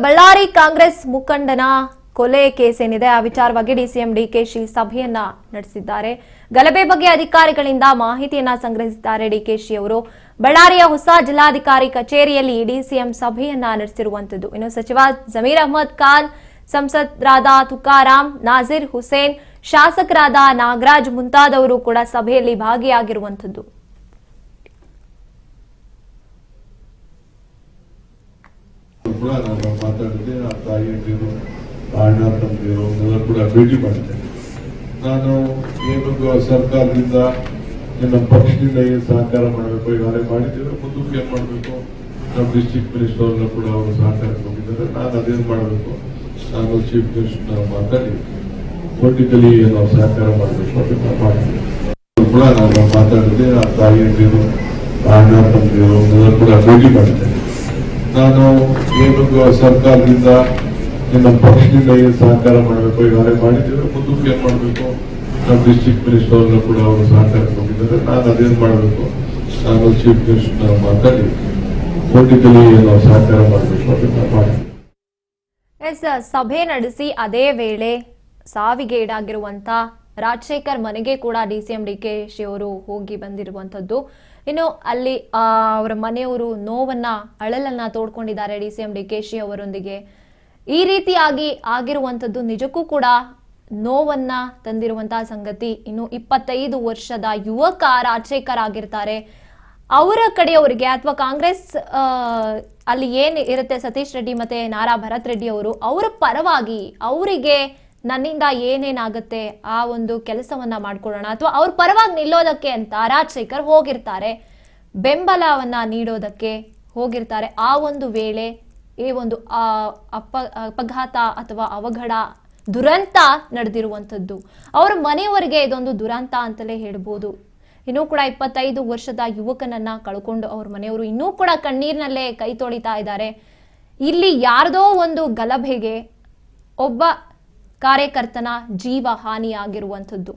ಬಳ್ಳಾರಿ ಕಾಂಗ್ರೆಸ್ ಮುಖಂಡನ ಕೊಲೆ ಕೇಸ್ ಏನಿದೆ ಆ ವಿಚಾರವಾಗಿ ಡಿಸಿಎಂ ಡಿಕೆಶಿ ಸಭೆಯನ್ನ ನಡೆಸಿದ್ದಾರೆ. ಗಲಭೆ ಬಗ್ಗೆ ಅಧಿಕಾರಿಗಳಿಂದ ಮಾಹಿತಿಯನ್ನ ಸಂಗ್ರಹಿಸಿದ್ದಾರೆ ಡಿಕೆಶಿ ಅವರು. ಬಳ್ಳಾರಿಯ ಹೊಸ ಜಿಲ್ಲಾಧಿಕಾರಿ ಕಚೇರಿಯಲ್ಲಿ ಡಿಸಿಎಂ ಸಭೆಯನ್ನ ನಡೆಸಿರುವಂತದ್ದು. ಇನ್ನು ಸಚಿವ ಜಮೀರ್ ಅಹಮದ್ ಖಾನ್, ಸಂಸದರಾದ ತುಕಾರಾಂ, ನಾಜೀರ್ ಹುಸೇನ್, ಶಾಸಕರಾದ ನಾಗರಾಜ್ ಮುಂತಾದವರು ಕೂಡ ಸಭೆಯಲ್ಲಿ ಭಾಗಿಯಾಗಿರುವಂತದ್ದು. ಮಾತಾಡಿದೆ ಆ ತಾಯಿಯರು ಅಣ್ಣ ತಮ್ಮದಿರು ಕೂಡ ಭೇಟಿ ಮಾಡಿದ್ದೇನೆ. ನಾನು ಏನು ಸರ್ಕಾರದಿಂದ ನಮ್ಮ ಪಕ್ಷದಿಂದ ಏನು ಸಹಕಾರ ಮಾಡಬೇಕು ಈಗಾಗಲೇ ಮಾಡಿದ್ದೇವೆ, ಮುಂದಕ್ಕೆ ಏನ್ ಮಾಡಬೇಕು ನಮ್ಮ ಡಿಸ್ಟ್ರಿಕ್ಟ್ ಮಿನಿಸ್ಟರ್ ಅವ್ರನ್ನ ಕೂಡ ಅವರು ಸಹಕಾರ ಕೊಟ್ಟಿದ್ದಾರೆ. ನಾನು ಅದೇನು ಮಾಡಬೇಕು, ನಾನು ಚೀಫ್ ಮಿನಿಸ್ಟರ್ ಮಾತಾಡಿ ಪೊಲಿಟಿಕಲಿ ನಾವು ಸಹಕಾರ ಮಾಡಬೇಕು ಅದನ್ನ ಮಾಡಿದ್ದೇವೆ ಕೂಡ ನಾನು ಮಾತಾಡಿದೆ. ಆ ತಾಯಿಯರು ಅಣ್ಣ ತಮ್ಮದಿರು ಕೂಡ ಭೇಟಿ ಮಾಡಿದ್ದೇನೆ. ನಾನು ಏನು ಸರ್ಕಾರದಿಂದ ನಮ್ಮ ಪಕ್ಷದಿಂದ ಏನು ಸಹಕಾರ ಮಾಡಬೇಕು ಈಗಾಗಲೇ ಮಾಡಿದ್ದೇವೆ, ಮುಂದಕ್ಕೆ ಏನ್ ಮಾಡಬೇಕು ನಮ್ಮ ಡಿಸ್ಟ್ರಿಕ್ಟ್ ಮಿನಿಸ್ಟರ್ ಅವ್ರನ್ನ ಕೂಡ ಅವರು ಸಹಕಾರ ಕೊಟ್ಟಿದ್ದಾರೆ. ನಾನು ಅದೇನು ಮಾಡಬೇಕು, ನಾನು ಚೀಫ್ ಮಿನಿಸ್ಟರ್ ಮಾತಾಡಿ ಪೊಲಿಟಿಕಲಿ ನಾವು ಸಹಕಾರ ಮಾಡಬೇಕು ಅದನ್ನ ಮಾಡಿದ್ದೇವೆ. ಸಭೆ ನಡೆಸಿ ಅದೇ ವೇಳೆ ಸಾವಿಗೆ ಈಡಾಗಿರುವಂತ ರಾಜಶೇಖರ್ ಮನೆಗೆ ಕೂಡ ಡಿಸಿಎಂ ಡಿಕೆಶಿ ಅವರು ಹೋಗಿ ಬಂದಿರುವಂತದ್ದು. ಇನ್ನು ಅಲ್ಲಿ ಅವರ ಮನೆಯವರು ನೋವನ್ನ ಅಳಲನ್ನ ತೋಡ್ಕೊಂಡಿದ್ದಾರೆ ಡಿಸಿಎಂ ಡಿಕೆಶಿ ಅವರೊಂದಿಗೆ. ಈ ರೀತಿಯಾಗಿ ಆಗಿರುವಂತದ್ದು ನಿಜಕ್ಕೂ ಕೂಡ ನೋವನ್ನ ತಂದಿರುವಂತಹ ಸಂಗತಿ. ಇನ್ನು 25 ವರ್ಷದ ಯುವಕ ರಾಜಶೇಖರ್ ಆಗಿರ್ತಾರೆ. ಅವರ ಕಡೆಯವರಿಗೆ ಅಥವಾ ಕಾಂಗ್ರೆಸ್ ಅಲ್ಲಿ ಏನ್ ಇರುತ್ತೆ, ಸತೀಶ್ ರೆಡ್ಡಿ ಮತ್ತೆ ನಾರಾ ಭರತ್ ರೆಡ್ಡಿ ಅವರು, ಅವರ ಪರವಾಗಿ ಅವರಿಗೆ ನನ್ನಿಂದ ಏನೇನಾಗುತ್ತೆ ಆ ಒಂದು ಕೆಲಸವನ್ನ ಮಾಡ್ಕೊಳ್ಳೋಣ ಅಥವಾ ಅವ್ರ ಪರವಾಗಿ ನಿಲ್ಲೋದಕ್ಕೆ ಅಂತ ರಾಜಶೇಖರ್ ಹೋಗಿರ್ತಾರೆ, ಬೆಂಬಲವನ್ನ ನೀಡೋದಕ್ಕೆ ಹೋಗಿರ್ತಾರೆ. ಆ ಒಂದು ವೇಳೆ ಈ ಒಂದು ಅಪಘಾತ ಅಥವಾ ಅವಘಡ ದುರಂತ ನಡೆದಿರುವಂಥದ್ದು. ಅವರ ಮನೆಯವರಿಗೆ ಇದೊಂದು ದುರಂತ ಅಂತಲೇ ಹೇಳ್ಬೋದು. ಇನ್ನೂ ಕೂಡ 25 ವರ್ಷದ ಯುವಕನನ್ನ ಕಳ್ಕೊಂಡು ಅವ್ರ ಮನೆಯವರು ಇನ್ನೂ ಕೂಡ ಕಣ್ಣೀರಿನಲ್ಲೇ ಕೈ ತೊಳಿತಾ ಇದ್ದಾರೆ. ಇಲ್ಲಿ ಯಾರ್ದೋ ಒಂದು ಗಲಭೆಗೆ ಒಬ್ಬ ಕಾರ್ಯಕರ್ತನ ಜೀವ ಹಾನಿಯಾಗಿರುವಂಥದ್ದು.